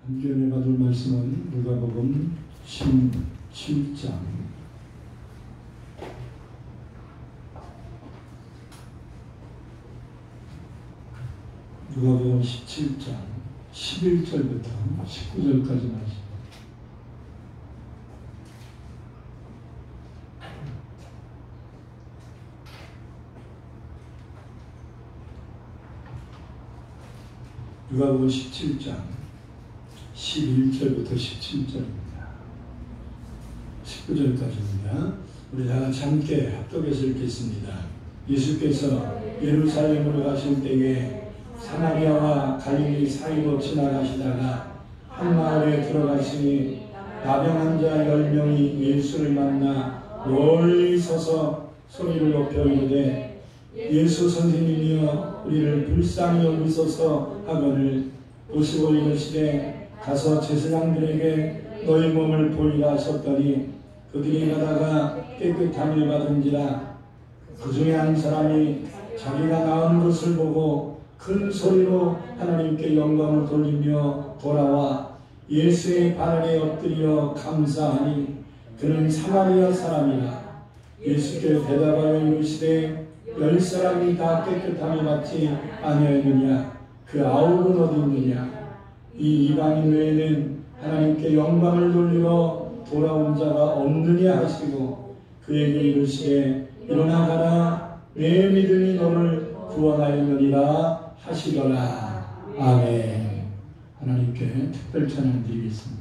은혜를 받을 말씀은 누가복음 17장 누가복음 17장 11절부터 19절까지 말씀. 누가복음 17장 11절부터 17절입니다. 19절까지입니다. 우리 다 같이 함께 합독해서 읽겠습니다. 예수께서 예루살렘으로 가실 때에 사마리아와 갈릴리 사이로 지나가시다가 한 마을에 들어가시니 나병한 자 10명이 예수를 만나 멀리 서서 소리를 높여 이르되 예수 선생님이여 우리를 불쌍히 여기소서 하거늘 보시고 이르시되 가서 제사장들에게 너희 몸을 보이라 하셨더니 그들이 가다가 깨끗함을 받은지라. 그 중에 한 사람이 자기가 나은 것을 보고 큰 소리로 하나님께 영광을 돌리며 돌아와 예수의 발 아래 엎드려 감사하니 그는 사마리아 사람이라. 예수께 대답하여 이르시되 10사람이 다 깨끗함을 받지 아니하였느냐? 그 9은 어디 있느냐? 이 이방인 외에는 하나님께 영광을 돌리러 돌아온 자가 없느냐 하시고 그에게 이르시되 일어나 가라 내 믿음이 너를 구원하였느니라 하시더라. 아멘. 하나님께 특별 찬양 드리겠습니다.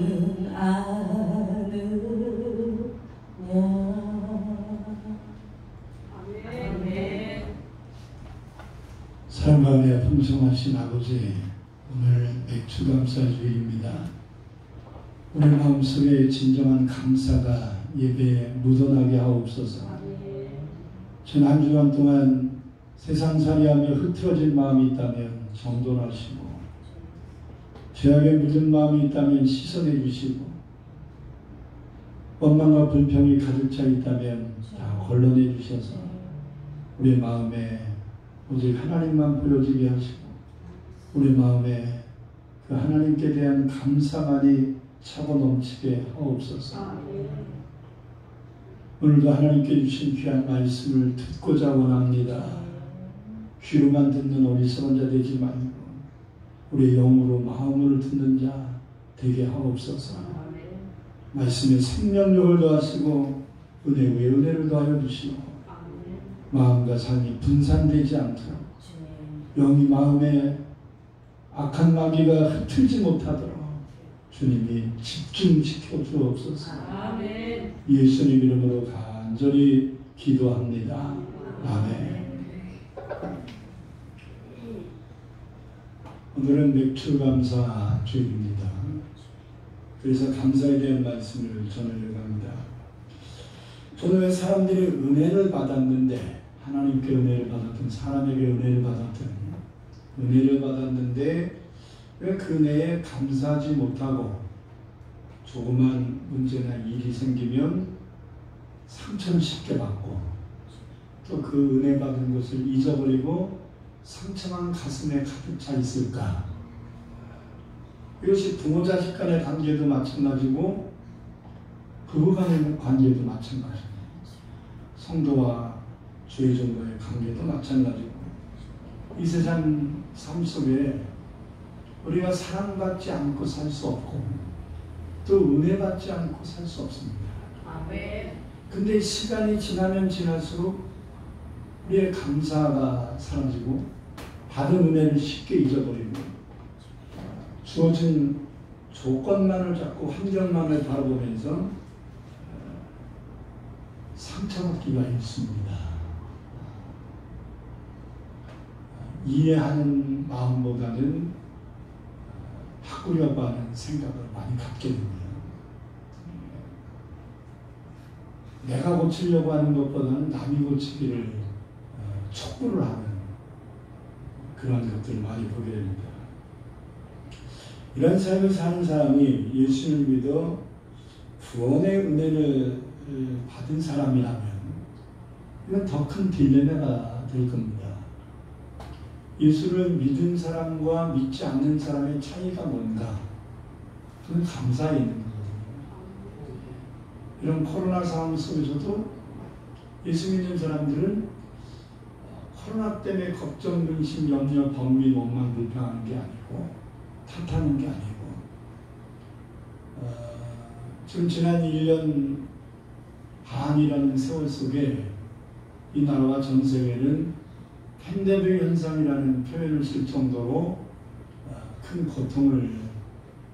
나는 아느냐. 아멘. 사랑 가운데 풍성하신 아버지, 오늘 맥주감사주일입니다. 우리 마음속에 진정한 감사가 예배에 묻어나게 하옵소서. 지난 한 주간 동안 세상살이하며 흐트러진 마음이 있다면 정돈하시고, 죄악에 묻은 마음이 있다면 씻어내 주시고, 원망과 불평이 가득 차 있다면 다 걸러내 주셔서 우리 마음에 오직 하나님만 보여지게 하시고, 우리 마음에 그 하나님께 대한 감사만이 차고 넘치게 하옵소서. 오늘도 하나님께 주신 귀한 말씀을 듣고자 원합니다. 귀로만 듣는 어리석은 자 되지 말고 우리의 영으로 마음으로 듣는 자 되게 하옵소서. 말씀에 생명력을 더하시고 은혜 위에 은혜를 더하여 주시고, 마음과 삶이 분산되지 않도록 영이 마음에 악한 마귀가 흩틀지 못하도록 주님이 집중시켜 주옵소서. 아멘. 예수님 이름으로 간절히 기도합니다. 아멘. 오늘은 맥주감사 주일입니다. 그래서 감사에 대한 말씀을 전하려고 합니다. 저는 왜 사람들이 은혜를 받았는데, 하나님께 은혜를 받았든 사람에게 은혜를 받았는데 왜 그 은혜에 감사하지 못하고 조그만 문제나 일이 생기면 상처를 쉽게 받고 또 그 은혜 받은 것을 잊어버리고 상처만 가슴에 가득 차 있을까? 이것이 부모 자식 간의 관계도 마찬가지고 부부 간의 관계도 마찬가지고 성도와 주의 종과의 관계도 마찬가지고, 이 세상 삶 속에 우리가 사랑받지 않고 살 수 없고 또 은혜받지 않고 살 수 없습니다. 아멘. 근데 시간이 지나면 지날수록 우리의 감사가 사라지고 받은 은혜를 쉽게 잊어버리고 주어진 조건만을 잡고 환경만을 바라보면서 상처받기가 있습니다. 이해하는 마음보다는 바꾸려고 하는 생각을 많이 갖게 됩니다. 내가 고치려고 하는 것보다는 남이 고치기를 촉구를 하는 그런 것들을 많이 보게 됩니다. 이런 삶을 사는 사람이 예수를 믿어 구원의 은혜를 받은 사람이라면 이건 더 큰 딜레마가 될 겁니다. 예수를 믿은 사람과 믿지 않는 사람의 차이가 뭔가? 그건 감사에 있는 거거든요. 이런 코로나 상황 속에서도 예수 믿는 사람들은 코로나 때문에 걱정, 근심, 염려, 번민, 원망, 불평하는 게 아니고 탓하는 게 아니고 지금 지난 1년 반이라는 세월 속에 이 나라와 전 세계는 팬데믹 현상이라는 표현을 쓸 정도로 큰 고통을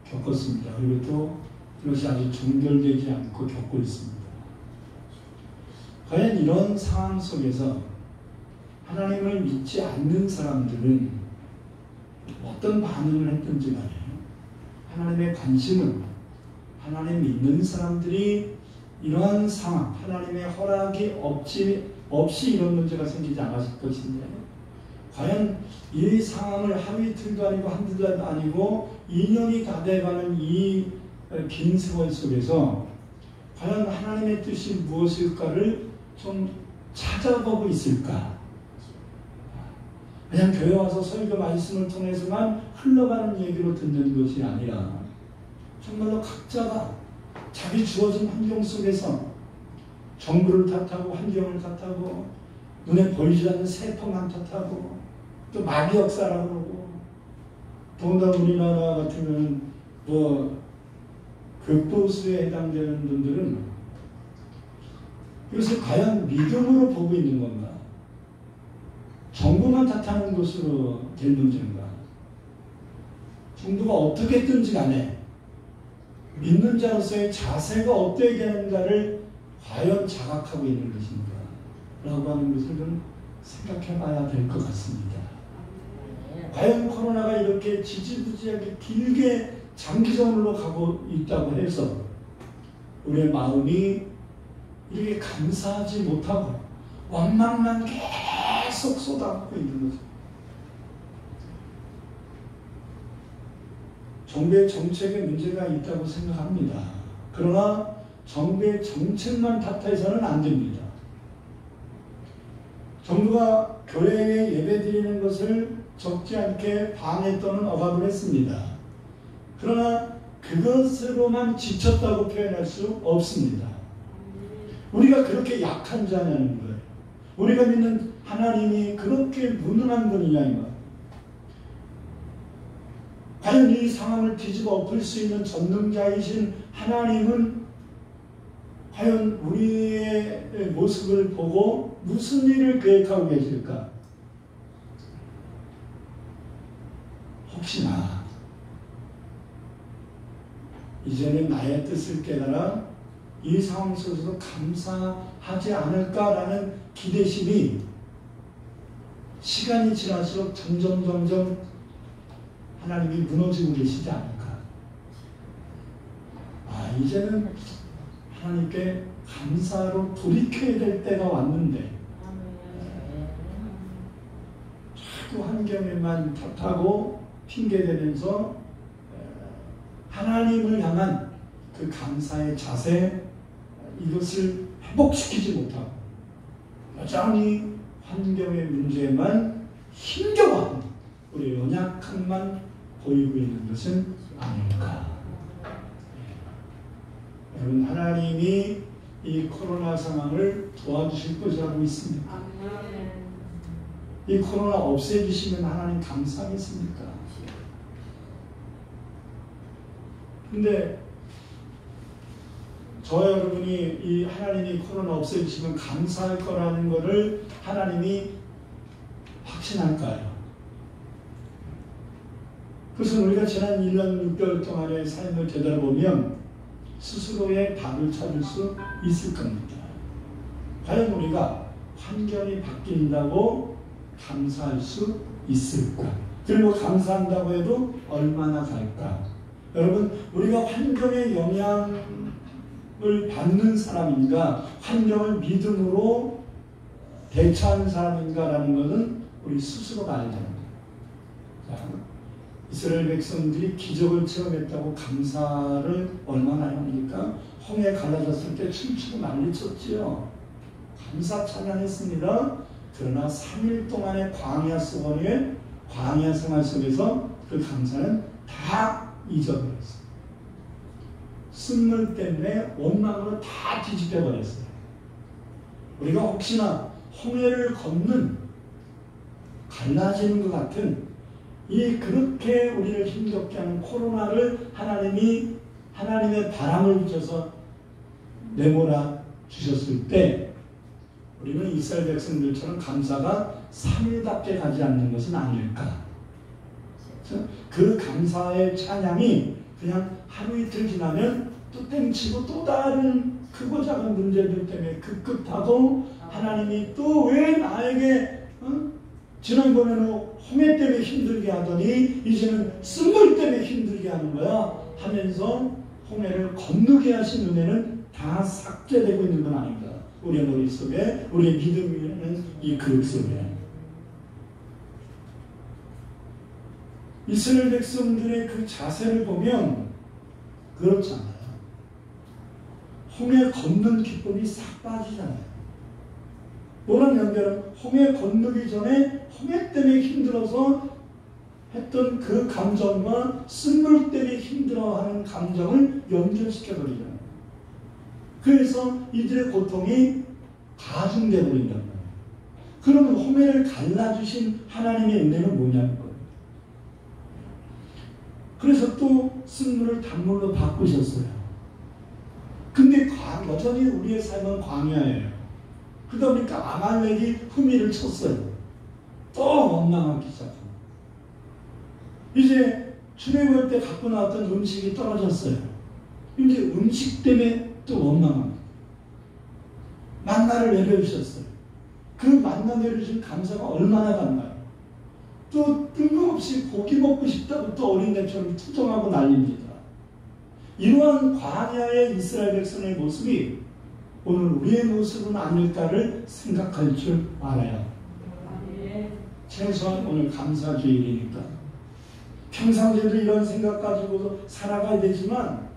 겪었습니다. 그리고 또 그것이 아직 종결되지 않고 겪고 있습니다. 과연 이런 상황 속에서 하나님을 믿지 않는 사람들은 어떤 반응을 했든지 간에 하나님의 관심은 하나님 믿는 사람들이 이러한 상황, 하나님의 허락이 없이 이런 문제가 생기지 않았을 것인데, 과연 이 상황을 하루 이틀도 아니고 한두 달도 아니고 2년이 다 돼가는 이 긴 세월 속에서 과연 하나님의 뜻이 무엇일까를 좀 찾아보고 있을까? 그냥 교회 와서 설교 말씀을 통해서만 흘러가는 얘기로 듣는 것이 아니라 정말로 각자가 자기 주어진 환경 속에서 정부를 탓하고 환경을 탓하고 눈에 보이지 않는 세포만 탓하고 또 마귀 역사라고 그러고, 더군다나 우리나라 같으면 극보수에 해당되는 분들은 이것을 과연 믿음으로 보고 있는 건가? 정부만 탓하는 것으로 될 문제인가? 정부가 어떻게 했든지 간에 믿는 자로서의 자세가 어떻게 되는가를 과연 자각하고 있는 것인가 라고 하는 것을 좀 생각해 봐야 될 것 같습니다. 과연 코로나가 이렇게 지지부지하게 길게 장기적으로 가고 있다고 해서 우리의 마음이 이렇게 감사하지 못하고 원망만 계속 쏟아붓고 있는 거죠. 정부의 정책에 문제가 있다고 생각합니다. 그러나 정부의 정책만 탓해서는 안 됩니다. 정부가 교회에 예배드리는 것을 적지 않게 방해 또는 억압을 했습니다. 그러나 그것으로만 지쳤다고 표현할 수 없습니다. 우리가 그렇게 약한 자냐는 거예요. 우리가 믿는 하나님이 그렇게 무능한 분이냐 이 말. 과연 이 상황을 뒤집어 엎을 수 있는 전능자이신 하나님은 과연 우리의 모습을 보고 무슨 일을 계획하고 계실까? 혹시나 이제는 나의 뜻을 깨달아 이 상황 속에서 감사하지 않을까라는 기대심이 시간이 지날수록 점점 하나님이 무너지고 계시지 않을까. 이제는 하나님께 감사로 돌이켜야 될 때가 왔는데 자꾸 환경에만 탓하고 핑계대면서 하나님을 향한 그 감사의 자세 이것을 회복시키지 못하고 여전히 환경의 문제에만 힘겨워하는 우리의 연약함만 보이고 있는 것은 아닐까. 여러분, 하나님이 이 코로나 상황을 도와주실 것이라고 믿습니다. 이 코로나 없애주시면 하나님 감사하겠습니까? 근데 저와 여러분이 이 하나님이 코로나 없애주시면 감사할 거라는 것을 하나님이 확신할까요? 그래서 우리가 지난 1년 6개월 동안의 삶을 되돌아보면 스스로의 답을 찾을 수 있을 겁니다. 과연 우리가 환경이 바뀐다고 감사할 수 있을까? 그리고 감사한다고 해도 얼마나 갈까? 여러분, 우리가 환경의 영향을 받는 사람인가, 환경을 믿음으로 대처하는 사람인가라는 것은 우리 스스로가 알아야 됩니다. 이스라엘 백성들이 기적을 체험했다고 감사를 얼마나 합니까? 홍해 갈라졌을 때 춤추고 난리쳤지요. 감사 찬양했습니다. 그러나 3일 동안의 광야 생활 속에서 그 감사는 다 잊어버렸어요. 쓴물 때문에 원망으로 다 뒤집혀버렸어요. 우리가 혹시나 홍해를 걷는 갈라지는 것 같은 이 그렇게 우리를 힘겹게 하는 코로나를 하나님의 바람을 붙여서 내몰아 주셨을 때 우리는 이스라엘 백성들처럼 감사가 3일답게 가지 않는 것은 아닐까. 그 감사의 찬양이 그냥 하루 이틀 지나면 또 땡치고 또 다른 크고 작은 문제들 때문에 급급하고 하나님이 또 왜 나에게 지난번에는 홍해 때문에 힘들게 하더니 이제는 쓴물 때문에 힘들게 하는 거야 하면서 홍해를 건너게 하신 은혜는 다 삭제되고 있는 건 아닌가. 우리의 머릿속에, 우리의 믿음이라는 이 그릇 속에. 이스라엘 백성들의 그 자세를 보면 그렇잖아요. 홍해 걷는 기쁨이 싹 빠지잖아요. 노란 연결은 홍해 건너기 전에 홍해 때문에 힘들어서 했던 그 감정과 쓴물 때문에 힘들어하는 감정을 연결시켜버리잖아요. 그래서 이들의 고통이 가중되어 버린단 말이에요. 그러면 홍해를 갈라주신 하나님의 은혜는 뭐냐는 거예요. 그래서 또 쓴물을 단물로 바꾸셨어요. 근데 여전히 우리의 삶은 광야예요. 그러다 보니까 아말렉이 후미를 쳤어요. 또 원망하기 시작합니다. 이제 출애굽할 때 갖고 나왔던 음식이 떨어졌어요. 음식 때문에 또 원망합니다. 만나를 내려주셨어요. 그 만나 내려주신 감사가 얼마나 간가요? 또 뜬금없이 고기 먹고 싶다고 또 어린애처럼 투정하고 난립니다. 이러한 광야의 이스라엘 백성의 모습이 오늘 우리의 모습은 아닐까를 생각할 줄 알아요. 최소한 오늘 감사주일이니까 평상시에도 이런 생각 가지고 살아가야 되지만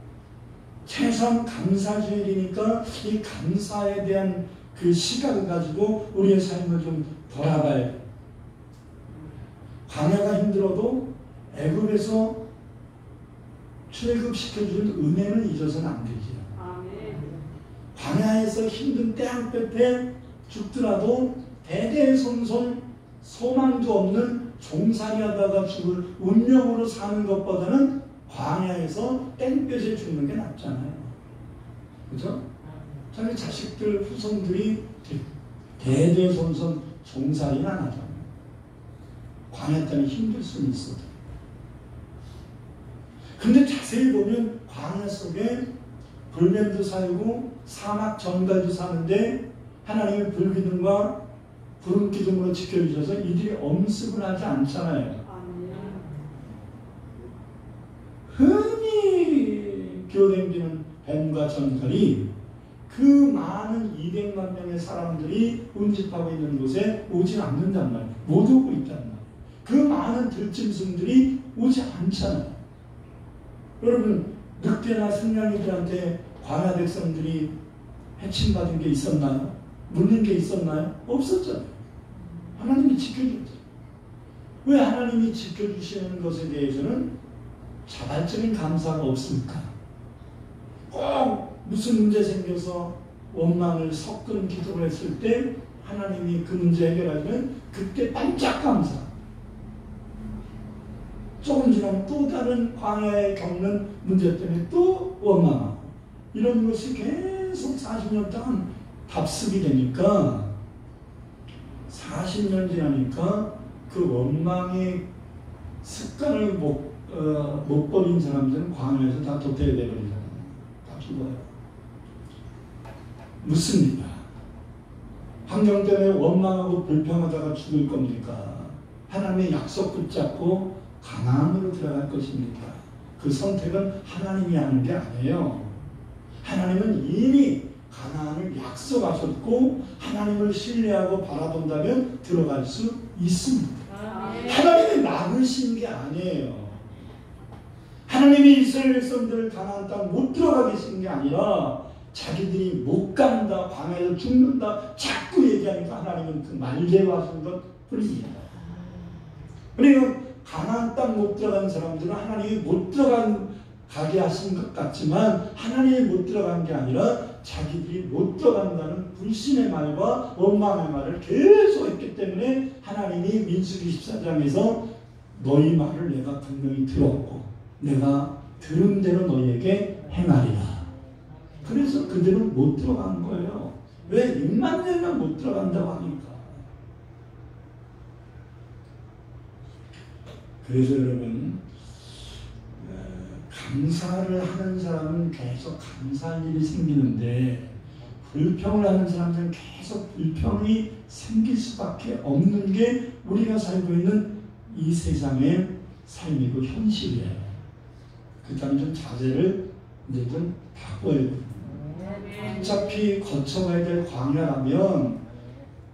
최소한 감사주일이니까 이 감사에 대한 그 시각을 가지고 우리의 삶을 좀 돌아봐야 해요. 광야가 힘들어도 애굽에서 출애굽시켜준 은혜는 잊어서는 안 되죠. 광야에서 힘든 땅끝에 죽더라도 대대손손 소망도 없는 종살이 하다가 죽을 운명으로 사는 것보다는 광야에서 땡볕에 죽는 게 낫잖아요. 그죠? 자기 자식들, 후손들이 대대손손 종살이는 안 하잖아요. 광야 때문에 힘들 수는 있어도. 근데 자세히 보면 광야 속에 불뱀도 살고 사막 정갈도 사는데 하나님의 불기둥과 구름기둥으로 지켜주셔서 이들이 엄습을 하지 않잖아요. 흔히 교댕기는 뱀과 정갈이 그 많은 200만 명의 사람들이 운집하고 있는 곳에 오지 않는단 말이에요. 못 오고 있단 말이에요. 그 많은 들짐승들이 오지 않잖아요. 여러분 늑대나 승냥이들한테 광야 백성들이 해침받은 게 있었나요? 물린 게 있었나요? 없었잖아요. 하나님이 지켜줬죠. 왜 하나님이 지켜주시는 것에 대해서는 자발적인 감사가 없습니까? 꼭 무슨 문제 생겨서 원망을 섞은 기도를 했을 때 하나님이 그 문제 해결하면 그때 반짝 감사. 조금 지나면 또 다른 광야에 겪는 문제 때문에 또 원망하고 이런 것이 계속 40년 동안 답습이 되니까 40년 지나니까 그 원망의 습관을 못 버린 사람들은 광야에서 다 도태되어 버리잖아요. 다 죽어요. 묻습니다. 환경 때문에 원망하고 불평하다가 죽을 겁니까? 하나님의 약속 붙잡고 가나안으로 들어갈 것입니까? 그 선택은 하나님이 하는 게 아니에요. 하나님은 이미 가나안을 약속하셨고 하나님을 신뢰하고 바라본다면 들어갈 수 있습니다. 하나님이 막으신 게 아니에요. 하나님이 이스라엘 백성들을 가나안 땅 못 들어가게 하신 게 아니라 자기들이 못 간다, 광야에서 죽는다 자꾸 얘기하니까 하나님은 그 만개하신 것 뿐입니다. 그러니까 가나안 땅 못 들어간 사람들은 하나님이 못 가게 하신 것 같지만 하나님이 못 들어간 게 아니라 자기들이 못 들어간다는 불신의 말과 원망의 말을 계속 했기 때문에 하나님이 민수기 14장에서 너희 말을 내가 분명히 들었고 내가 들은 대로 너희에게 행하리라. 그래서 그들은 못 들어간 거예요. 왜? 입만 열면 못 들어간다고 하니까. 그래서 여러분 감사를 하는 사람은 계속 감사할 일이 생기는데 불평을 하는 사람들은 계속 불평이 생길 수밖에 없는 게 우리가 살고 있는 이 세상의 삶이고 현실이에요. 그 다음에 좀 자세를 이제 좀 바꿔야 돼요. 어차피 거쳐가야 될 광야라면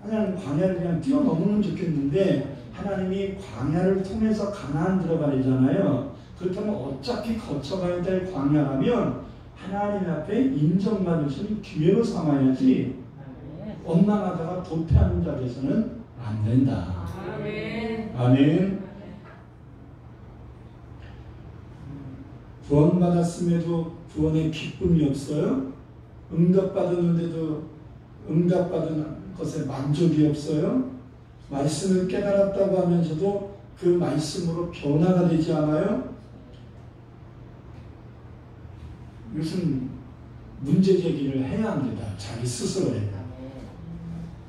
그냥 광야를 그냥 뛰어넘으면 좋겠는데 하나님이 광야를 통해서 가나안 들어가려잖아요. 그렇다면 어차피 거쳐가야 될 광야라면 하나님 앞에 인정받을 수 있는 기회로 삼아야지 원망하다가 도태하는 자 돼서는 안 된다. 아멘. 구원받았음에도 구원의 기쁨이 없어요? 응답받았는데도 응답받은 것에 만족이 없어요? 말씀을 깨달았다고 하면서도 그 말씀으로 변화가 되지 않아요? 무슨 문제 제기를 해야 합니다. 자기 스스로에.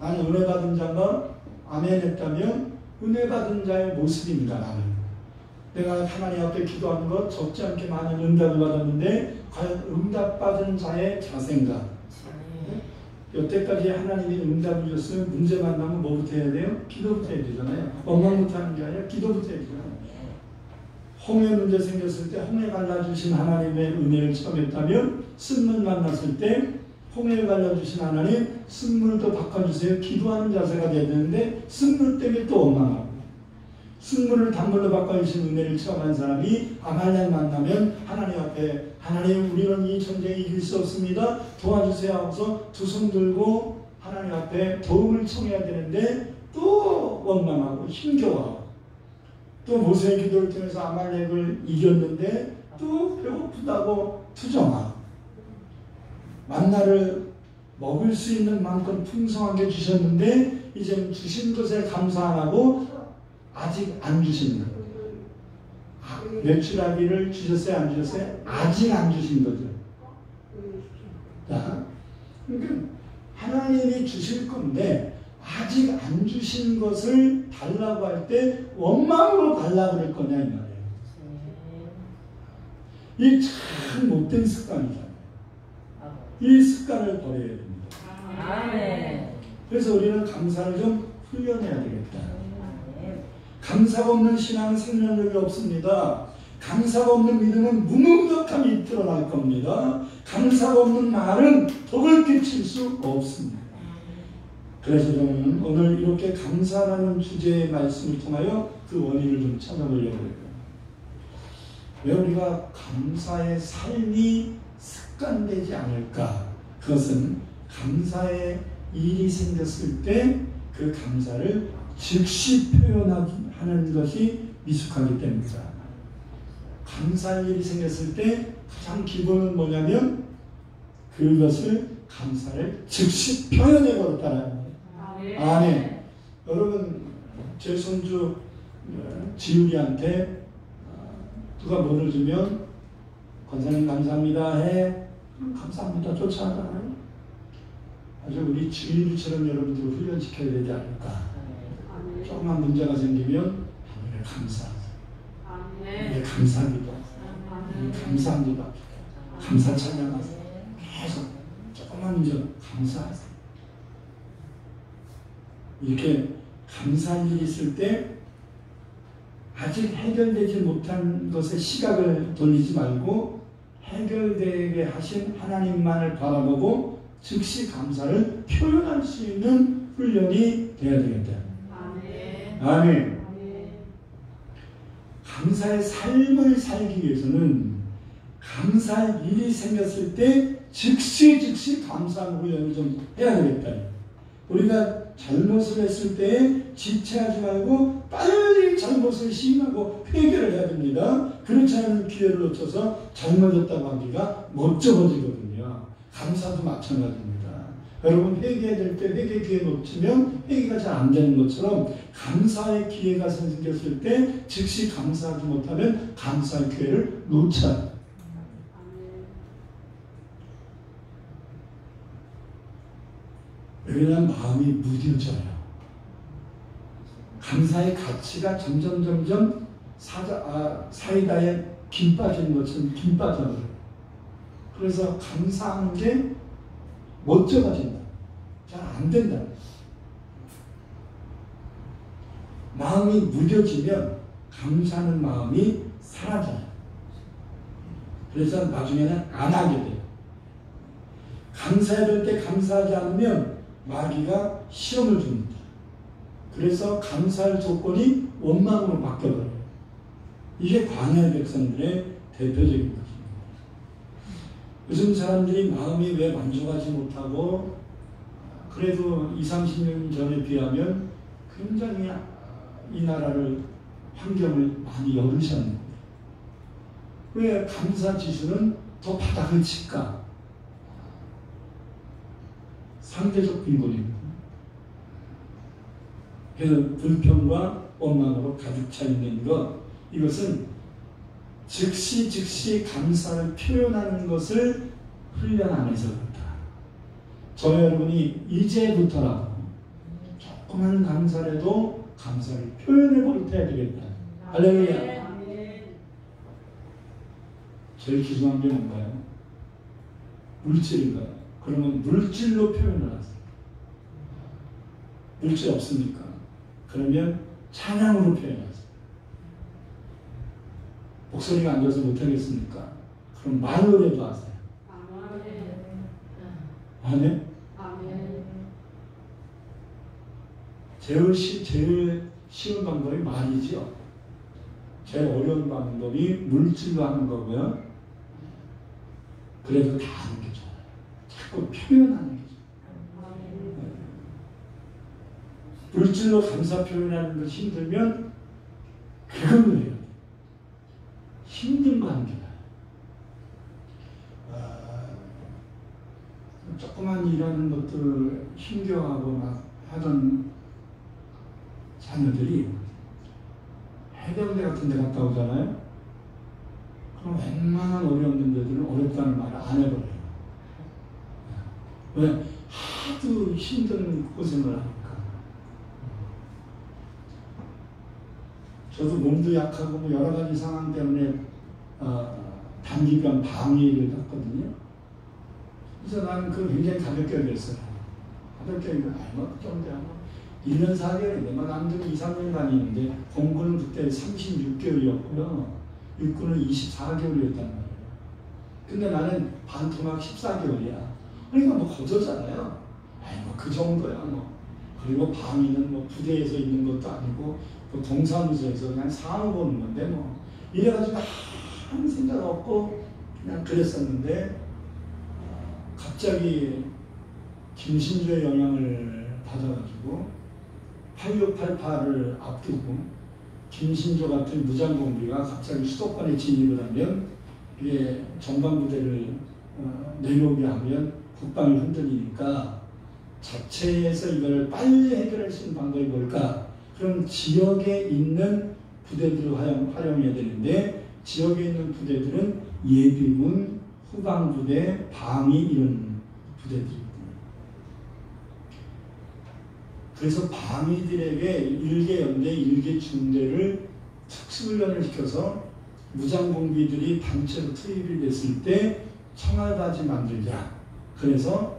나는 은혜 받은 자가 아멘 했다면 은혜 받은 자의 모습입니다. 나는. 내가 하나님 앞에 기도한 것 적지 않게 많은 응답을 받았는데 과연 응답받은 자의 자세인가? 여태까지 하나님이 응답을 줬으면 문제 만나면 뭐부터 해야 돼요? 기도부터 해야 되잖아요. 원망부터 하는 게 아니라 기도부터 해야 되잖아요. 홍해 문제 생겼을 때 홍해 갈라주신 하나님의 은혜를 체험했다면 쓴물 만났을 때 홍해를 갈라주신 하나님 쓴물도 바꿔주세요. 기도하는 자세가 돼야 되는데 쓴물 때문에 또 원망하고 쓴물을 단물로 바꿔주신 은혜를 체험한 사람이 아말렉 만나면 하나님 앞에 하나님 우리는 이 전쟁에 이길 수 없습니다. 도와주세요 하고서 두 손 들고 하나님 앞에 도움을 청해야 되는데 또 원망하고 힘겨워하고 또 모세의 기도를 통해서 아말렉을 이겼는데 또 배고프다고 투정하고 만나를 먹을 수 있는 만큼 풍성하게 주셨는데 이제 주신 것에 감사 안 하고 아직 안 주신 거예요. 메추라기를 주셨어요? 안 주셨어요? 아직 안 주신 거죠. 자, 그러니까 하나님이 주실 건데 아직 안 주신 것을 달라고 할 때 원망으로 달라고 그럴 거냐 이 말이에요. 이게 참 못된 습관이잖아요. 이 습관을 버려야 됩니다. 그래서 우리는 감사를 좀 훈련해야 되겠다. 감사가 없는 신앙은 생명력이 없습니다. 감사가 없는 믿음은 무능력함이 드러날 겁니다. 감사가 없는 말은 덕을 끼칠 수 없습니다. 그래서 저는 오늘 이렇게 감사라는 주제의 말씀을 통하여 그 원인을 좀 찾아보려고 해요. 왜 우리가 감사의 삶이 습관되지 않을까? 그것은 감사의 일이 생겼을 때 그 감사를 즉시 표현하는 것이 미숙하기 때문이다. 감사의 일이 생겼을 때 가장 기본은 뭐냐면 그것을 감사를 즉시 표현해 버렸다는 거예요. 아멘. 여러분 제 손주 지율이한테 누가 뭐를 주면 권사님 감사합니다 해. 감사합니다 쫓아가잖아요. 아주 우리 지율이처럼 여러분들을 훈련시켜야 되지 않을까. 조금만 문제가 생기면 하나님께 감사하세요. 네, 감사합니다. 감사합니다. 감사 찬양하세요. 계속 조금만 문제 감사하세요. 이렇게 감사한 일이 있을 때 아직 해결되지 못한 것에 시각을 돌리지 말고 해결되게 하신 하나님만을 바라보고 즉시 감사를 표현할 수 있는 훈련이 되어야 되겠다. 아멘. 감사의 삶을 살기 위해서는 감사할 일이 생겼을 때 즉시 감사하는 훈련을 좀 해야 되겠다. 우리가 잘못을 했을 때 지체하지 말고 빨리 잘못을 시인하고 회개를 해야 됩니다. 그렇지 않으면 기회를 놓쳐서 잘못했다고 하기가 멋쩍어지거든요. 감사도 마찬가지입니다. 여러분 회개해야 될 때 회개 기회 놓치면 회개가 잘 안 되는 것처럼 감사의 기회가 생겼을 때 즉시 감사하지 못하면 감사의 기회를 놓쳐요. 왜냐하면 마음이 무뎌져요. 감사의 가치가 점점 사이다에 김 빠지는 것처럼 김 빠져버려요. 그래서 감사하는 게 멋쩍어진다. 잘 안 된다. 마음이 무뎌지면 감사하는 마음이 사라져요. 그래서 나중에는 안 하게 돼요. 감사해야 될 때 감사하지 않으면 마귀가 시험을 줍니다. 그래서 감사할 조건이 원망으로 바뀌어버려요. 이게 광야의 백성들의 대표적인 것입니다. 요즘 사람들이 마음이 왜 만족하지 못하고 그래도 20-30년 전에 비하면 굉장히 이 나라를 환경을 많이 열으셨는데 왜 감사 지수는 더 바닥을 칠까? 상대적 빈곤입니다. 그래서 불평과 원망으로 가득 차 있는 것, 이것은 즉시 감사를 표현하는 것을 훈련 안 해서 그렇다. 저 여러분이 이제부터라도 조그만 감사라도 감사를 표현해 볼 때 해야 되겠다. 할렐루야. 제일 기준한 게 뭔가요? 물질인가요? 그러면 물질로 표현을 하세요. 물질 없습니까? 그러면 찬양으로 표현하세요. 목소리가 안 좋아서 못하겠습니까? 그럼 말로라도 하세요. 아멘? 제일 쉬운 방법이 말이죠. 제일 어려운 방법이 물질로 하는 거고요. 그래도 다 하는 게 좋아요. 자꾸 표현하는 게 좋아요. 물질로 감사 표현하는 것이 힘들면 그걸로 해요. 힘든 거 하는 게 나아요. 조그만 일하는 것들 힘겨워하고 막 하던 자녀들이 해병대 같은 데 갔다 오잖아요. 그럼 웬만한 어려운 문제들은 어렵다는 말을 안 해버려요. 왜? 하도 힘든 고생을 하니까. 저도 몸도 약하고 뭐 여러 가지 상황 때문에 단기간 방위를 갔거든요. 그래서 나는 그걸 굉장히 가볍게 여겼어요. 가볍게 여기고, 뭐, 그 정도야. 1년 4개월인데, 뭐, 남들은 2, 3년 다니는데, 공군은 그때 36개월이었고요. 육군은 24개월이었단 말이에요. 근데 나는 반토막 14개월이야. 그러니까 뭐, 거저잖아요. 아이, 뭐, 그 정도야, 뭐. 그리고 방위는 뭐, 부대에서 있는 것도 아니고, 뭐 동사무소에서 그냥 사무 보는 건데, 뭐. 이래가지고 아무 생각 없고, 그냥 그랬었는데, 갑자기 김신조의 영향을 받아가지고 8688을 앞두고 김신조 같은 무장공비가 갑자기 수도권에 진입을 하면 이게 전방부대를 내려오게 하면 국방이 흔들리니까 자체에서 이걸 빨리 해결할 수 있는 방법이 뭘까? 그럼 지역에 있는 부대들을 활용해야 되는데 지역에 있는 부대들은 예비군, 후방부대, 방위 이런 부대들이거든요. 그래서 방위들에게 1개 연대, 1개 중대를 특수훈련을 시켜서 무장공비들이 단체로 투입이 됐을 때 청와바지 만들자. 그래서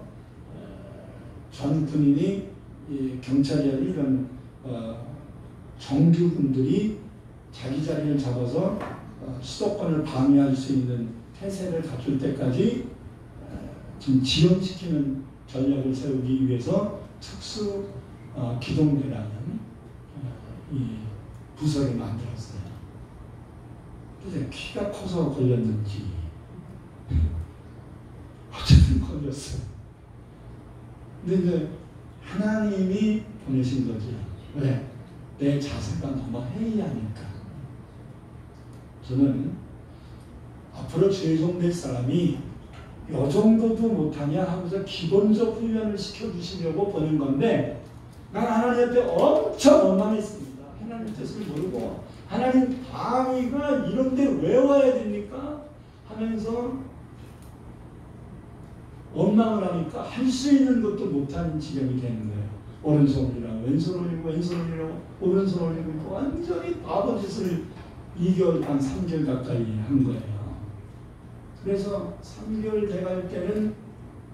전 군인이 경찰이나 이런 정규군들이 자기 자리를 잡아서 수도권을 방위할 수 있는 태세를 갖출 때까지 좀 지연시키는 전략을 세우기 위해서 특수 기동대라는 이 부서를 만들었어요. 그래서 키가 커서 걸렸는지 어쨌든 걸렸어요. 근데 이제 하나님이 보내신 거지. 왜? 내 자세가 너무 해이하니까. 저는 앞으로 죄송될 사람이 요 정도도 못하냐 하면서 기본적 훈련을 시켜주시려고 보는 건데 난 하나님 앞에 엄청 원망했습니다. 하나님 뜻을 모르고 하나님 방위가 이런데 왜 와야 됩니까? 하면서 원망을 하니까 할 수 있는 것도 못하는 지경이 되는 거예요. 오른손 올리라고 왼손 올리고 왼손 올리라고 오른손 올리고 완전히 바보짓을 2개월 반 3개월 가까이 한 거예요. 그래서 3개월 돼갈 때는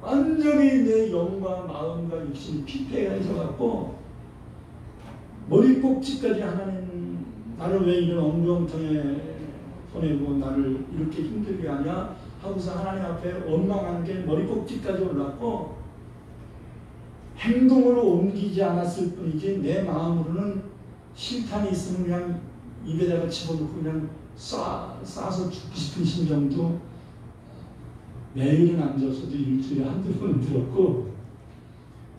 완전히 내 영과 마음과 육신이 피폐해져갖고 머리꼭지까지 하나님 나를 왜 이런 엉망통에 보내고 나를 이렇게 힘들게 하냐 하고서 하나님 앞에 원망하는 게 머리꼭지까지 올랐고 행동으로 옮기지 않았을 뿐이지 내 마음으로는 실탄이 있으면 그냥 입에다가 집어넣고 그냥 쏴서 죽고 싶은 심정도 매일은 앉아서도 일주일에 한두 번은 들었고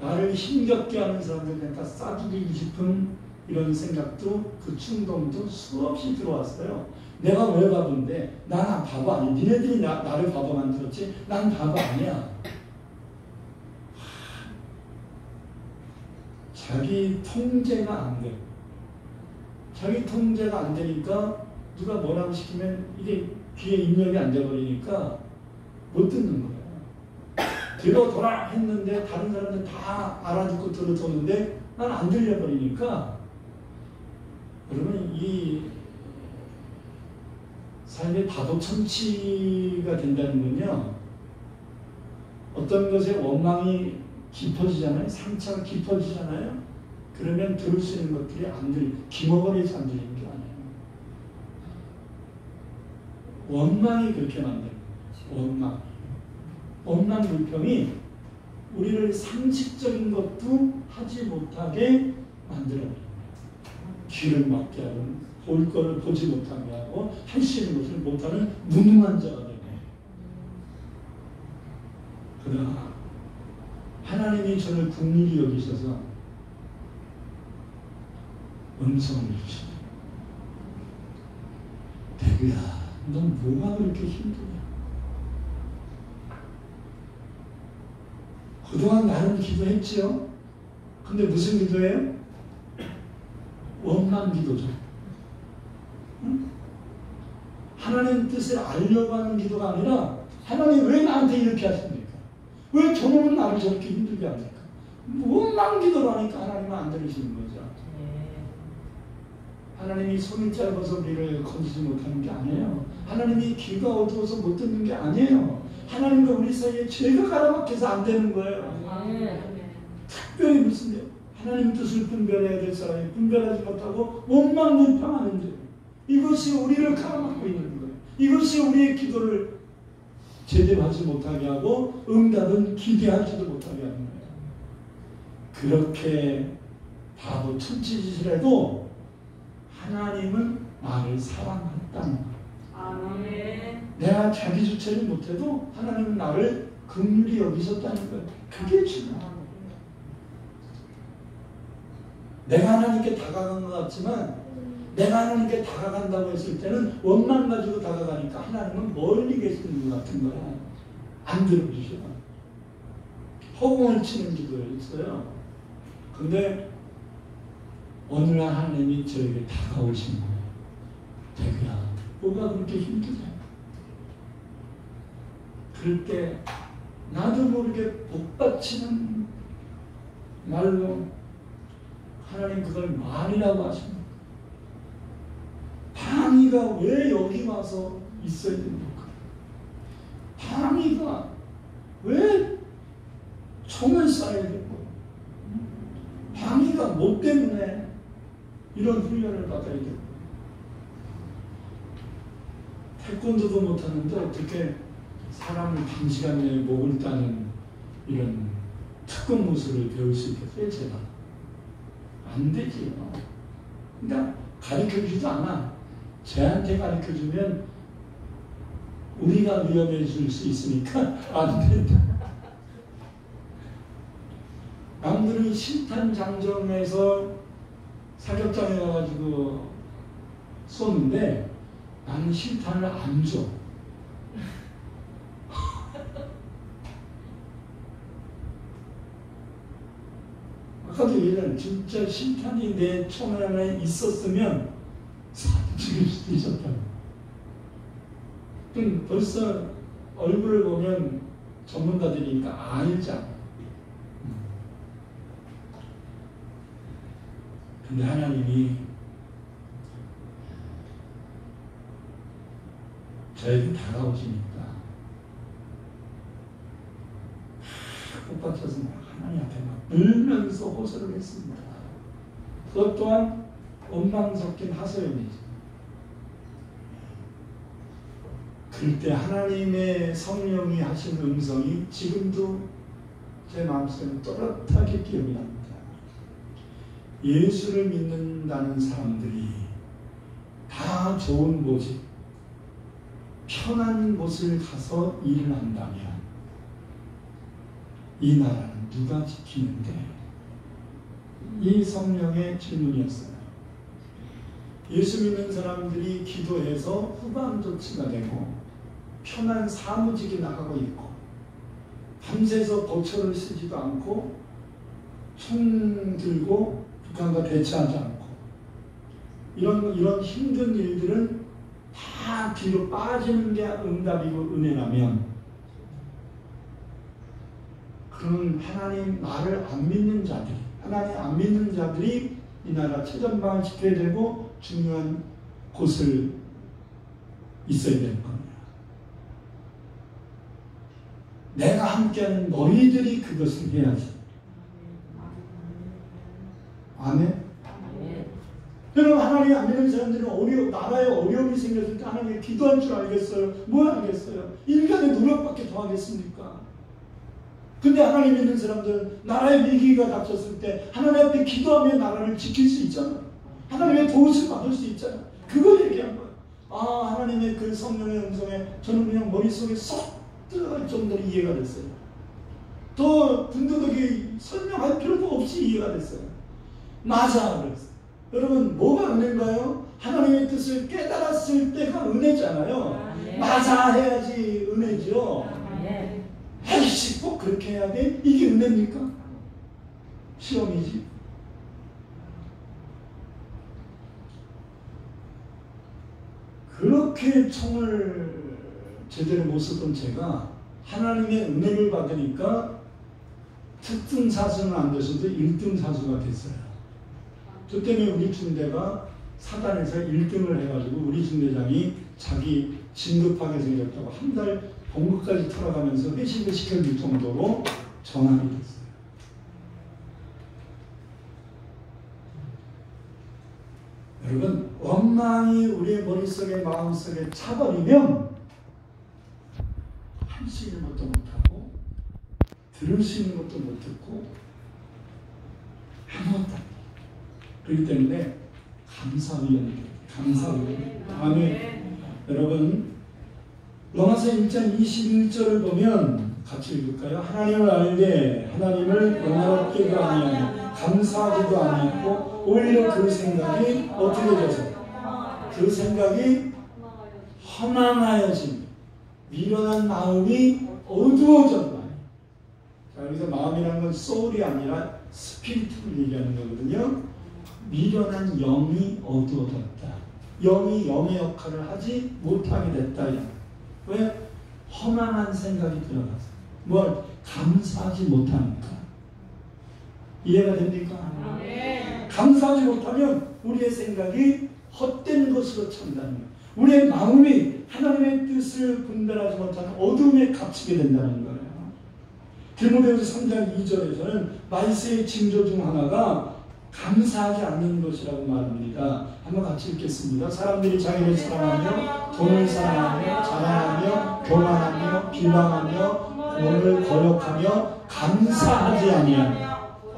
나를 힘겹게 하는 사람들 그냥 다 쏴죽이고 싶은 이런 생각도 그 충동도 수없이 들어왔어요. 내가 왜 바본데? 난 바보 아니야. 니네들이 나를 바보 만들었지? 난 바보 아니야. 자기 통제가 안 돼. 자기 통제가 안 되니까 누가 뭐라고 시키면 이게 귀에 입력이 안 돼버리니까 못 듣는 거예요. 들어둬라 했는데 다른 사람들 다 알아듣고 들어줬는데 난 안 들려버리니까 여러분 이 삶의 바보천치가 된다는 건요, 어떤 것에 원망이 깊어지잖아요. 상처가 깊어지잖아요. 그러면 들을 수 있는 것들이 안 기머거리에서 안 들리는 게 아니에요. 원망이 그렇게 만드는 거예요. 원망 불평이 우리를 상식적인 것도 하지 못하게 만들어버려요. 귀를 막게 하고, 볼 거를 보지 못하게 하고, 할 수 있는 것을 못하는 무능한 자가 되네. 그러나 하나님이 저를 긍휼히 여기셔서 음성을 주시네. 대구야, 넌 뭐가 그렇게 힘드냐? 그동안 나름 기도했지요? 근데 무슨 기도예요? 원망 기도죠. 응? 하나님 뜻을 알려고 하는 기도가 아니라, 하나님 왜 나한테 이렇게 하십니까? 왜 저놈은 나를 저렇게 힘들게 합니까? 원망 기도를 하니까 하나님은 안 들으시는 거죠. 하나님이 손이 짧아서 우리를 건지지 못하는 게 아니에요. 하나님이 귀가 어두워서 못 듣는 게 아니에요. 하나님과 우리 사이에 죄가 가라막혀서 안 되는 거예요. 특별히 무슨 하나님 뜻을 분별해야 될 사람이 분별하지 못하고 원망 불평하는 죄, 이것이 우리를 가라막고 있는 거예요. 이것이 우리의 기도를 제대로 하지 못하게 하고 응답은 기대하지도 못하게 하는 거예요. 그렇게 바보 천치짓이라도 하나님은 나를 사랑했다는 거예요. 아멘. 내가 자기 주체를 못해도 하나님은 나를 긍휼히 여기셨다는 거예요. 그게 중요해요. 내가 하나님께 다가간 것 같지만, 내가 하나님께 다가간다고 했을 때는 원망 가지고 다가가니까 하나님은 멀리 계시는 것 같은 거야. 안 들어주셔. 허공을 치는 기도였어요. 근데 어느 날 하나님이 저에게 다가오신 거예요. 대구야, 뭐가 그렇게 힘드냐? 그럴 때 나도 모르게 복받치는 말로 하나님 그걸 말이라고 하십니다. 방위가 왜 여기 와서 있어야 됩니까? 방위가 왜 총을 쏴야 되고, 방위가 뭐 때문에 이런 훈련을 받아야 되고, 태권도도 못하는데 어떻게 사람을 단시간 내에 목을 따는 이런 특급 무술을 배울 수 있겠어요, 제가? 안 되지요. 그러니까 가르쳐주지도 않아. 쟤한테 가르쳐주면 우리가 위험해질 수 있으니까 안 된다. 남들은 실탄 장정에서 사격장에 가가지고 쏘는데 나는 실탄을 안 줘. 아까도 얘기했잖아요. 진짜 실탄이 내 총 안에 있었으면 죽일 수도 있었다고. 그럼 벌써 얼굴을 보면 전문가들이니까 알잖아. 근데 하나님이 저에게 다가오시니까 꽃받쳐서 하나님 앞에 막 울면서 호소를 했습니다. 그것 또한 원망 섞인 하소연이죠. 그럴 때 하나님의 성령이 하신 음성이 지금도 제 마음속에 또렷하게 기억이 납니다. 예수를 믿는다는 사람들이 다 좋은 모집, 편한 곳을 가서 일을 한다면 이 나라는 누가 지키는데? 이 성령의 질문이었어요. 예수 믿는 사람들이 기도해서 후방 조치가 되고 편한 사무직에 나가고 있고 밤새서 거처를 쓰지도 않고 총 들고 북한과 대치하지 않고 이런 힘든 일들은 다 뒤로 빠지는 게 응답이고 은혜라면, 그러면 하나님 나를 안 믿는 자들이, 하나님 안 믿는 자들이 이 나라 최전방을 지켜야 되고 중요한 곳을 있어야 되는 겁니다. 내가 함께하는 너희들이 그것을 해야지. 아멘. 여러분, 하나님 안 믿는 사람들은 나라에 어려움이 생겼을 때 하나님 기도할 줄 알겠어요? 뭘 알겠어요? 인간의 노력밖에 더 하겠습니까? 근데 하나님 믿는 사람들은 나라의 위기가 닥쳤을 때 하나님 앞에 기도하며 나라를 지킬 수 있잖아. 하나님의 도우심을 받을 수 있잖아. 그걸 얘기한 거야. 아, 하나님의 그 성령의 음성에 저는 그냥 머릿속에 쏙 들어갈 정도로 이해가 됐어요. 더 든든하게 설명할 필요도 없이 이해가 됐어요. 맞아, 그랬어요. 여러분, 뭐가 은혜인가요? 하나님의 뜻을 깨달았을 때가 은혜잖아요. 맞아 해야지 은혜죠. 에이씨, 꼭 그렇게 해야 돼? 이게 은혜입니까? 시험이지. 그렇게 총을 제대로 못 썼던 제가 하나님의 은혜를 받으니까 특등 사수는 안 되셔도 1등 사수가 됐어요. 저 때문에 우리 중대가 사단에서 1등을 해가지고 우리 중대장이 자기 진급하게 생겼다고 한 달 본국까지 털어가면서 회식을 시켜줄 정도로 전환이 됐어요. 여러분, 원망이 우리의 머릿속에 마음속에 차버리면 할 수 있는 것도 못하고 들을 수 있는 것도 못 듣고 아무것도 안 돼요. 그렇기 때문에 감사위원회. 아멘. 여러분, 로마서 1장 21절을 보면 같이 읽을까요? 하나님을 알되 하나님을 영화롭게도 아니하며 감사하지도 아니하고 오히려 그 생각이 어떻게 되죠? 그 생각이 허망하여짐, 미련한 마음이 어두워졌다. 자, 여기서 마음이라는 건 소울이 아니라 스피리트를 얘기하는 거거든요. 미련한 영이 어두워졌다. 영이 영의 역할을 하지 못하게 됐다. 왜? 허망한 생각이 들어가서. 뭘? 감사하지 못하니까. 이해가 됩니까? 네. 감사하지 못하면 우리의 생각이 헛된 것으로 찬다는 거예요. 우리의 마음이 하나님의 뜻을 분별하지 못하는 어둠에 갇히게 된다는 거예요. 디모데후서 3장 2절에서는 말세의 징조 중 하나가 감사하지 않는 것이라고 말합니다. 한번 같이 읽겠습니다. 사람들이 자기를 사랑하며 돈을 사랑하며 자랑하며 교만하며 비방하며 몸을 거역하며 감사하지 아니하며.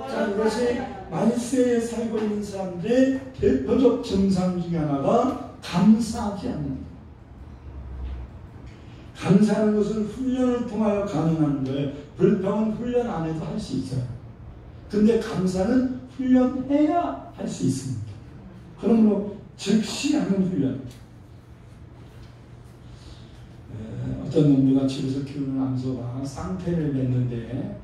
자, 이것이 말세에 살고 있는 사람들의 대표적 증상 중에 하나가 감사하지 않는 것. 감사하는 것은 훈련을 통하여 가능한 거예요. 불평은 훈련 안 해도 할 수 있어요. 근데 감사는 훈련해야 할 수 있습니다. 그러므로 즉시 하는 훈련. 어떤 놈들가 집에서 키우는 암소가 쌍태를 맺는데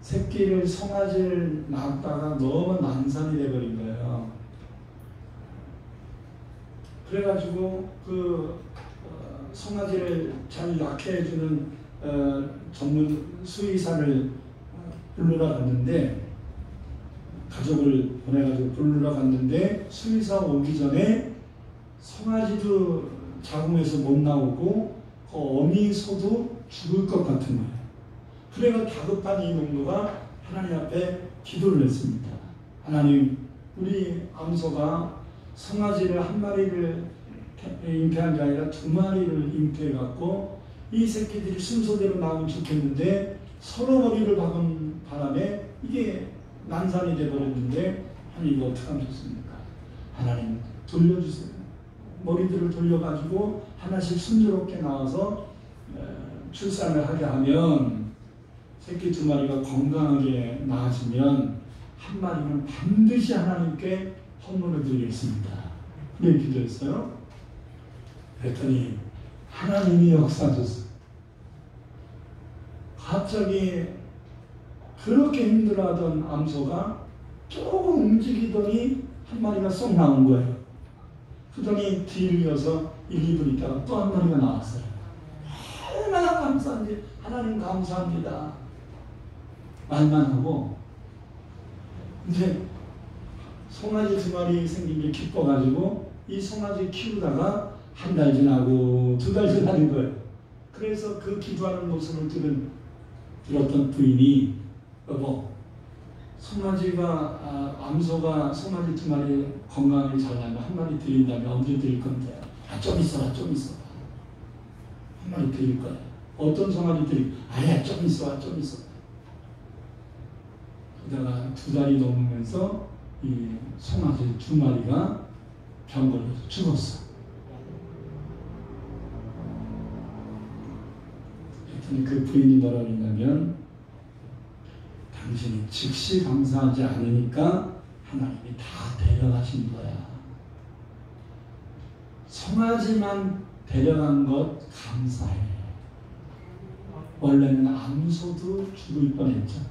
새끼를 송아지를 낳다가 너무 난산이 돼버린 거예요. 그래가지고 그 송아지를 잘 낳게 해주는 전문 수의사를 부르러 갔는데, 가족을 보내가지고 부르러 갔는데 수의사 오기 전에 송아지도 자궁에서 못 나오고 그 어미 소도 죽을 것 같은 거예요. 그래가 다급한 이 농부가 하나님 앞에 기도를 했습니다. 하나님, 우리 암소가 송아지를 한 마리를 잉태한 게 아니라 2마리를 잉태해갖고 이 새끼들이 순서대로 나오면 좋겠는데 서로 머리를 박은 바람에 이게 난산이 돼버렸는데, 하나님 이거 어떡하면 좋습니까? 하나님 돌려주세요. 머리들을 돌려가지고 하나씩 순조롭게 나와서 출산을 하게 하면, 새끼 2마리가 건강하게 나아지면 한 마리는 반드시 하나님께 헌물을 드리겠습니다. 그렇게 기도했어요. 그랬더니 하나님이 역사하셨어요. 갑자기 그렇게 힘들어하던 암소가 조금 움직이더니 한 마리가 쏙 나온 거예요. 그러더니 뒤를 이어서 1, 2분 있다가 또 한 마리가 나왔어요. 얼마나 감사한지. 하나님 감사합니다 말만 하고, 이제 송아지 2마리 생긴 게 기뻐가지고 이 송아지 키우다가 한 달 지나고 2달 지나는 거예요. 그래서 그 기도하는 모습을 들었던 부인이 여보, 송아지가 암소가 송아지 2마리 건강하게 잘 나면 1마리 드린다면 언제 드릴 건데? 좀 있어라. 한 마리 드릴 거야. 어떤 송아지 드릴? 아니야, 좀 있어. 그러다가 2달이 넘으면서 이 송아지 2마리가 병 걸려서 죽었어. 하여튼 그 부인이 뭐라고 했냐면, 당신이 즉시 감사하지 않으니까 하나님이 다 데려가신 거야. 송아지만 데려간 것 감사해. 원래는 암소도 죽을 뻔했잖아.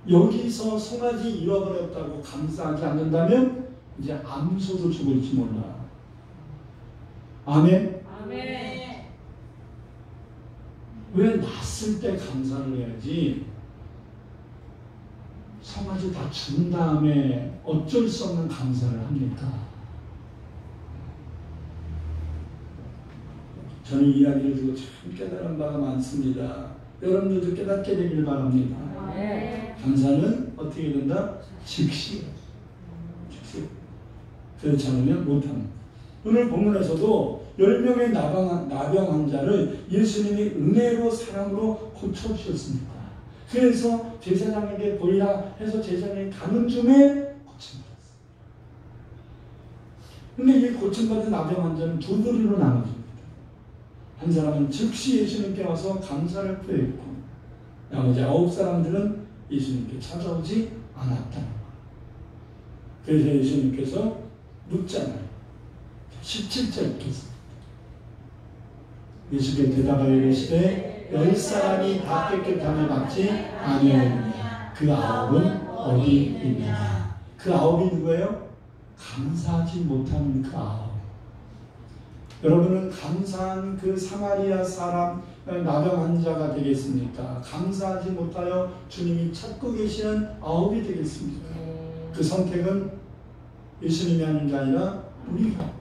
여기서 송아지 잃어버렸다고 감사하지 않는다면 이제 암소도 죽을지 몰라. 아멘? 아멘. 왜 났을 때 감사를 해야지 송아지 다 죽은 다음에 어쩔 수 없는 감사를 합니까? 저는 이야기를 듣고 참 깨달은 바가 많습니다. 여러분들도 깨닫게 되길 바랍니다. 감사는 어떻게 된다? 즉시. 그렇지 않으면 못합니다. 오늘 본문에서도 10명의 나병 환자를 예수님이 은혜로 사랑으로 고쳐주셨습니다. 그래서 제사장에게 보이라 해서 제사장이 가는 중에 고침받았어요. 근데 이 고침받은 나병 환자는 2 부류로 나눠집니다. 한 사람은 즉시 예수님께 와서 감사를 표했고, 나머지 9사람들은 예수님께 찾아오지 않았다는 거예요. 그래서 예수님께서 묻잖아요. 17절 읽겠습니다. 예수께서 대답하여 이르시되 10사람이 다 깨끗함을 받지 아니하였느냐? 그 9은 어디 있느냐? 그 9이 누구예요? 감사하지 못하는 그 9. 여러분은 감사한 그 사마리아 사람 나병 환자가 되겠습니까? 감사하지 못하여 주님이 찾고 계시는 9이 되겠습니까? 그 선택은 예수님이 하는 게 아니라 우리가.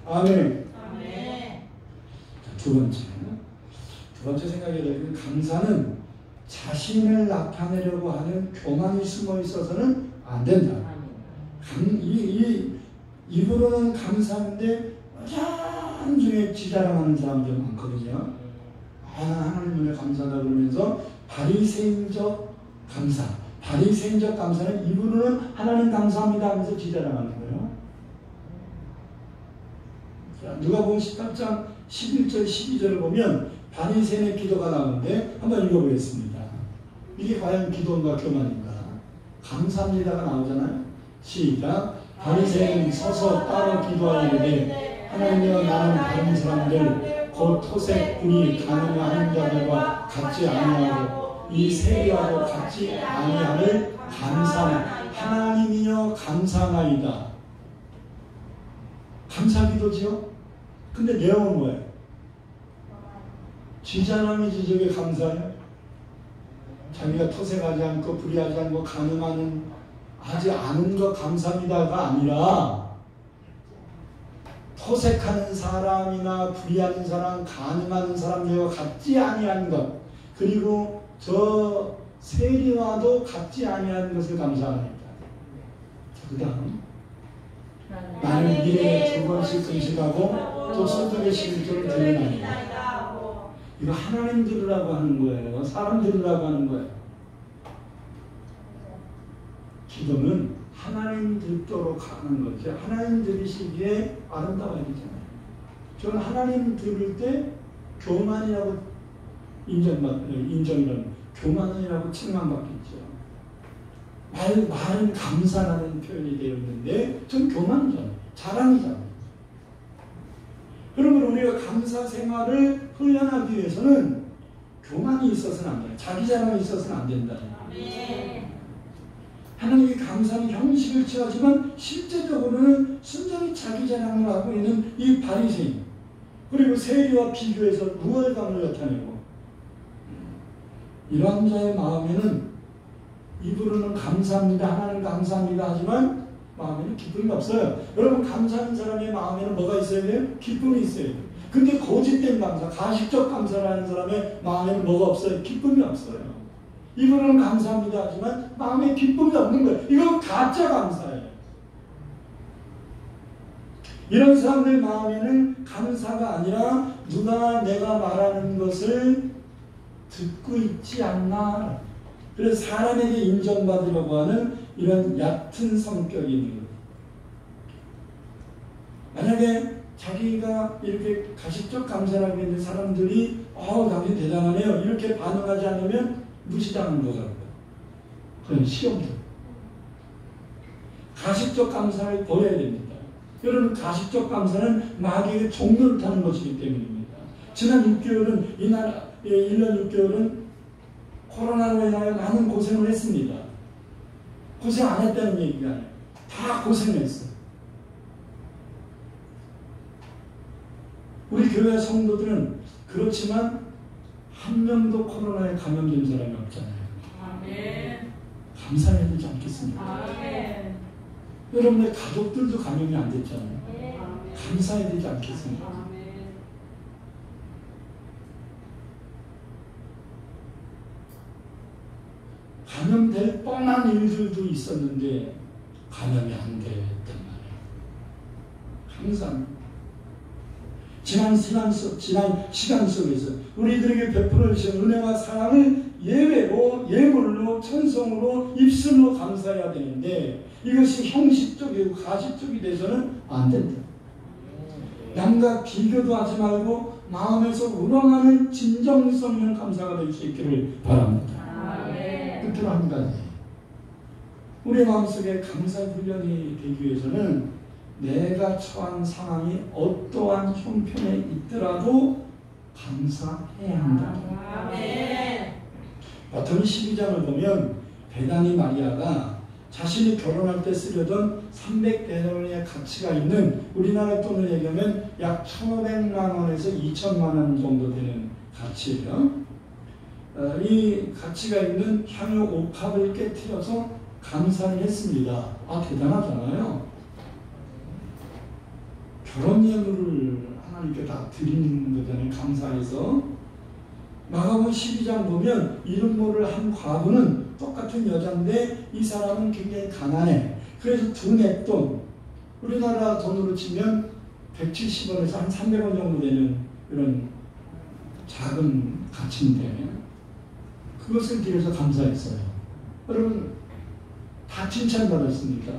아멘. 두 번째 생각이 들면, 감사는 자신을 나타내려고 하는 교만이 숨어 있어서는 안 된다. 입으로는 감사한데 나중에 지자랑하는 사람들 많거든요. 하나님 은혜 감사하다 그러면서 바리새인적 감사. 바리새인적 감사는 입으로는 하나님 감사합니다 하면서 지자랑하는 거예요. 누가복음 18장 11절 12절을 보면 바리새인의 기도가 나오는데 한번 읽어보겠습니다. 이게 과연 기도인가 교만인가? 감사합니다가 나오잖아요. 시작. 바리새인 서서 따로 기도하여 이르되 하나님이여 나는 다른 사람들 곧 토색 군이 가늠하는 자들과 같지 아니하고 이 세리와도 같지 아니함을 감사하나 하나님이여 감사하나이다. 감사 기도지요? 근데 내용은 뭐예요? 지자랑이지 저게 감사해요? 자기가 토색하지 않고 불의하지 않고 하지 않은 것 감사합니다가 아니라 토색하는 사람이나 불의하는 사람, 간음하는 사람들과 같지 아니한 것, 그리고 저 세리와도 같지 아니한 것을 감사합니다. 그 다음 나는 일에 2번씩 금식하고 또 손톱에 11조를 드리나이다. 이거 하나님 들으라고 하는 거예요. 사람 들으라고 하는 거예요. 기도는 하나님 듣도록 하는 거죠. 하나님 들으시기에 아름다워야 되잖아요. 저는 하나님 들을 때 교만이라고 인정이라는 교만이라고 칭찬받겠죠. 말은 감사라는 표현이 되어 있는데 전 교만이잖아요. 자랑이잖아요. 그러면 우리가 감사 생활을 훈련하기 위해서는 교만이 있어서는 안 돼요. 자기 자랑이 있어서는 안 된다. 하나님이 감사는 형식을 취하지만 실제적으로는 순전히 자기 자랑을 하고 있는 이 바리새인, 그리고 세리와 비교해서 우월감을 나타내고, 이러한 자의 마음에는 입으로는 감사합니다, 하나님 감사합니다 하지만 마음에는 기쁨이 없어요. 여러분 감사하는 사람의 마음에는 뭐가 있어야 돼요? 기쁨이 있어야 돼요. 근데 거짓된 감사, 가식적 감사를 하는 사람의 마음에는 뭐가 없어요? 기쁨이 없어요. 이분은 감사합니다 하지만 마음에 기쁨이 없는 거예요. 이건 가짜 감사예요. 이런 사람들 마음에는 감사가 아니라 누가 내가 말하는 것을 듣고 있지 않나. 그래서 사람에게 인정받으려고 하는 이런 얕은 성격이 있는 거예요. 만약에 자기가 이렇게 가식적 감사를 하고 있는 사람들이 당신 대단하네요 이렇게 반응하지 않으면 무시당한 것 같고 그건 시험들. 가식적 감사를 버려야 됩니다. 여러분 가식적 감사는 마귀의 종로를 타는 것이기 때문입니다. 지난 6개월은 1년 6개월은 코로나로 인하여 많은 고생을 했습니다. 고생 안 했다는 얘기가 아니에요. 다 고생했어요. 우리 교회 성도들은 그렇지만 한 명도 코로나에 감염된 사람이 없잖아요. 아멘. 감사해야 되지 않겠습니까? 아멘. 여러분의 가족들도 감염이 안 됐잖아요. 아멘. 감사해야 되지 않겠습니까? 아멘. 감염될 뻔한 일들도 있었는데 감염이 안 됐단 말이에요. 항상 지난 시간 속에서 우리들에게 베풀어 주신 은혜와 사랑을 예물로 천성으로 입술로 감사해야 되는데 이것이 형식적이고 가식적이 돼서는 안 된다. 남과 비교도 하지 말고 마음에서 우러나는 진정성 있는 감사가 될 수 있기를 바랍니다. 끝으로 한 가지. 우리 마음속에 감사 훈련이 되기 위해서는 내가 처한 상황이 어떠한 형편에 있더라도 감사해야 한다. 아멘. 마태복음 12장을 보면 베다니 마리아가 자신이 결혼할 때 쓰려던 300데나리온의 가치가 있는 우리나라 돈을 얘기하면 약 1,500만 원에서 2,000만 원 정도 되는 가치예요. 이 가치가 있는 향유 옥합을 깨트려서 감사를 했습니다. 대단하잖아요. 결혼 예물을 하나님께 다 드리는 거잖아요. 감사해서. 마가복음 12장 보면 이름 모를 한 과부는 똑같은 여자인데 이 사람은 굉장히 가난해. 그래서 두 냈돈, 우리나라 돈으로 치면 170원에서 한 300원 정도 되는 이런 작은 가치인데 그것을 드려서 감사했어요. 여러분 다 칭찬받았습니다.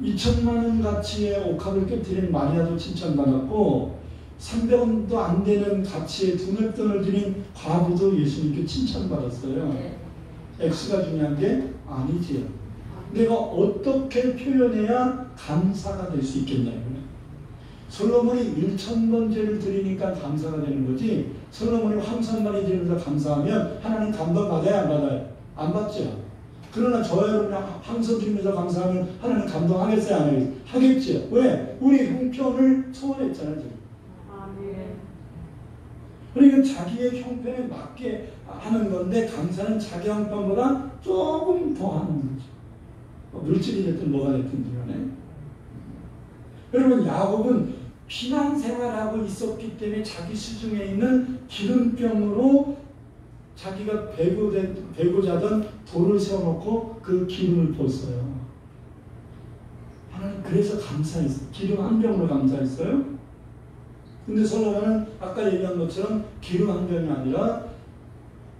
2,000만 원 가치의 옥합을 깨뜨린 마리아도 칭찬받았고 300원도 안 되는 가치의 두 냅돈을 드린 과부도 예수님께 칭찬받았어요. 액수가 중요한 게 아니지요. 내가 어떻게 표현해야 감사가 될 수 있겠냐고요. 솔로몬이 1,000번째를 드리니까 감사가 되는 거지 솔로몬이 황선만이 드리면서 감사하면 하나님 감동받아야 안 받아요? 안 받죠. 그러나 저와 여러분이 황선 드리면서 감사하면 하나님 감동하겠어요? 안 하겠어요? 하겠죠. 왜? 우리 형편을 초월했잖아요. 지금. 아멘. 그러니까 자기의 형편에 맞게 하는 건데 감사는 자기 형편보다 조금 더 하는 거죠. 물질이 됐든 뭐가 됐든 간에. 여러분 야곱은 신앙생활하고 있었기 때문에 자기 수중에 있는 기름병으로 자기가 베고 자던 돌을 세워놓고 그 기름을 붓어요. 하나님 그래서 감사했어요. 기름 한 병으로 감사했어요. 근데 솔로몬은 아까 얘기한 것처럼 기름 한 병이 아니라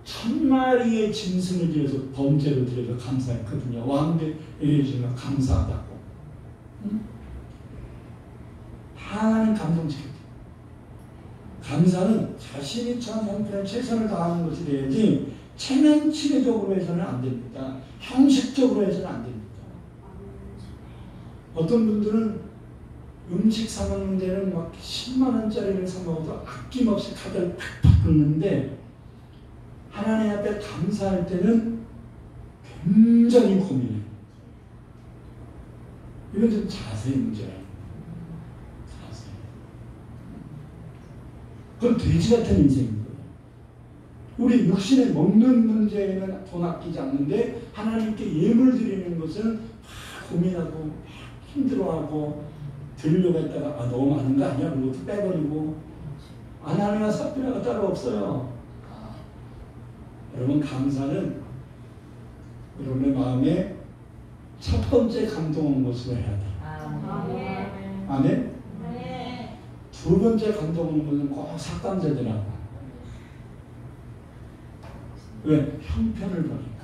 1,000마리의 짐승을 들여서 번제로 드려서 감사했거든요. 왕에게 주면 감사하다고. 하나님 감동시켰죠. 감사는 자신이 처한 형편에 최선을 다하는 것이 돼야지 체면치레적으로 해서는 안 됩니다. 형식적으로 해서는 안 됩니다. 어떤 분들은 음식 사 먹는 데는 막 10만 원짜리를 사 먹어도 아낌없이 카드를 팍팍 긁는데 하나님 앞에 감사할 때는 굉장히 고민해요. 이건 좀 자세의 문제예요. 그건 돼지 같은 인생인 거예요. 우리 육신에 먹는 문제에는 돈 아끼지 않는데 하나님께 예물 드리는 것은 고민하고 막 힘들어하고 들으려고 했다가 너무 많은 거 아니야? 그것도 빼버리고 하나님과 살 필요가 따로 없어요. 여러분 감사는 여러분의 마음에 첫 번째 감동 온 것으로 해야 돼. 아멘. 아멘? 네. 두 번째 감동 온 것은 꼭 삭감제더라고. 왜? 형편을 보니까.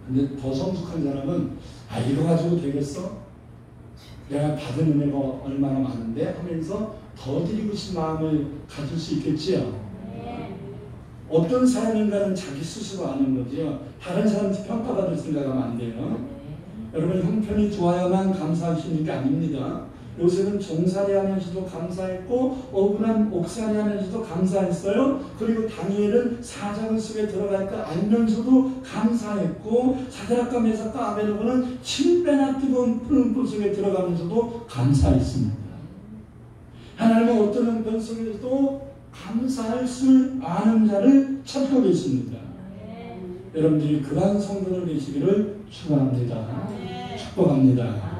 근데 더 성숙한 사람은 이거 가지고 되겠어? 내가 받은 은혜가 얼마나 많은데 하면서 더 드리고 싶은 마음을 가질 수 있겠지요. 어떤 사람인가는 자기 스스로 아는 거지요. 다른 사람한테 평가받을 생각하면 안 돼요. 여러분 형편이 좋아야만 감사하시는 게 아닙니다. 요새는 종살이 하면서도 감사했고 억울한 옥살이 하면서도 감사했어요. 그리고 다니엘은 사자굴 속에 들어갈까 알면서도 감사했고 사드락과 메삭과 아베드고는 7배나 뜨거운 푸른 속에 들어가면서도 감사했습니다. 하나님은 어떤 형편 속에서도 감사할 줄 아는 자를 찾고 계십니다. 여러분들이 그러한 성도들 되시기를 축원합니다. 축복합니다.